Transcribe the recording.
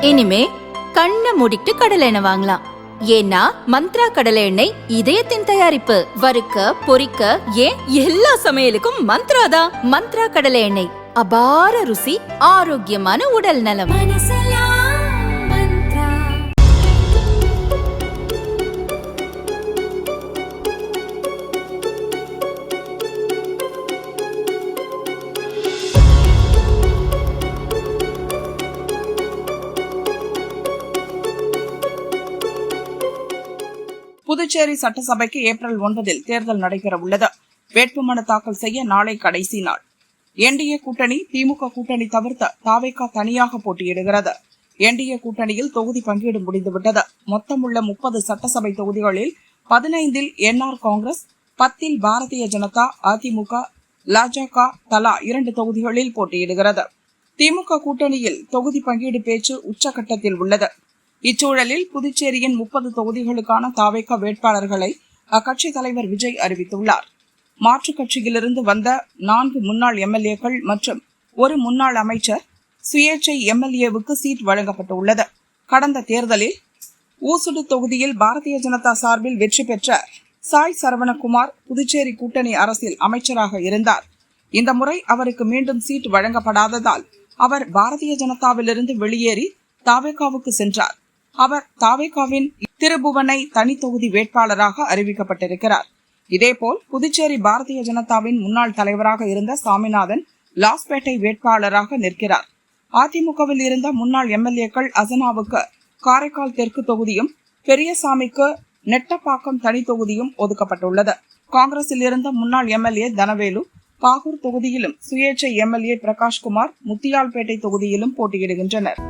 இனிமே கண்ணை மூடிட்டு கடலை எண்ணெய் வாங்கலாம். ஏன்னா மந்த்ரா கடலை எண்ணெய் இதயத்தின் தயாரிப்பு. வறுக்க பொரிக்க ஏன் எல்லா சமையலுக்கும் மந்த்ரா தான். மந்த்ரா கடலை எண்ணெய், அபார ருசி, ஆரோக்கியமான உடல் நலம். புதுச்சேரி சட்டசபைக்கு ஏப்ரல் 9 தேர்தல் நடைபெற உள்ளது. வேட்புமனு தாக்கல் செய்ய நாளை கடைசி நாள். என்டிஏ கூட்டணி திமுக கூட்டணி தவிர்த்து தாவேகா தனியாக போட்டியிடுகிறது. என்டிஏ கூட்டணியில் தொகுதி பங்கீடு முடிந்துவிட்டது. மொத்தமுள்ள 30 சட்டசபை தொகுதிகளில் 15 என்ஆர் காங்கிரஸ், 10 பாரதிய ஜனதா, அதிமுக, லஜக தலா 2 தொகுதிகளில் போட்டியிடுகிறது. திமுக கூட்டணியில் தொகுதி பங்கீடு பேச்சு உச்சகட்டத்தில் உள்ளது. இச்சூழலில் புதுச்சேரியின் 30 தொகுதிகளுக்கான தாவேகா வேட்பாளர்களை அக்கட்சித் தலைவர் விஜய் அறிவித்துள்ளார். மாற்றுக் கட்சியிலிருந்து வந்த 4 முன்னாள் எம்எல்ஏக்கள் மற்றும் ஒரு முன்னாள் அமைச்சர் சுயேட்சை எம்எல்ஏவுக்கு சீட் வழங்கப்பட்டுள்ளது. கடந்த தேர்தலில் ஊசுடு தொகுதியில் பாரதிய ஜனதா சார்பில் வெற்றி பெற்ற சாய் சரவணகுமார் புதுச்சேரி கூட்டணி அரசில் அமைச்சராக இருந்தார். இந்த முறை அவருக்கு மீண்டும் சீட் வழங்கப்படாததால் அவர் பாரதிய ஜனதாவிலிருந்து வெளியேறி தாவேகாவுக்கு சென்றார். அவர் தாவேகாவின் திருபுவனை தனி தொகுதி வேட்பாளராக அறிவிக்கப்பட்டிருக்கிறார். இதேபோல் புதுச்சேரி பாரதிய ஜனதாவின் முன்னாள் தலைவராக இருந்த சாமிநாதன் லாஸ்பேட்டை வேட்பாளராக நிற்கிறார். அதிமுகவில் இருந்த முன்னாள் எம்எல்ஏக்கள் அசனாவுக்கு காரைக்கால் தெற்கு தொகுதியும், பெரியசாமிக்கு நெட்டப்பாக்கம் தனி தொகுதியும் ஒதுக்கப்பட்டுள்ளது. காங்கிரஸில் இருந்த முன்னாள் எம்எல்ஏ தனவேலு பாகூர் தொகுதியிலும், சுயேட்சை எம்எல்ஏ பிரகாஷ்குமார் முத்தியால்பேட்டை தொகுதியிலும் போட்டியிடுகின்றனர்.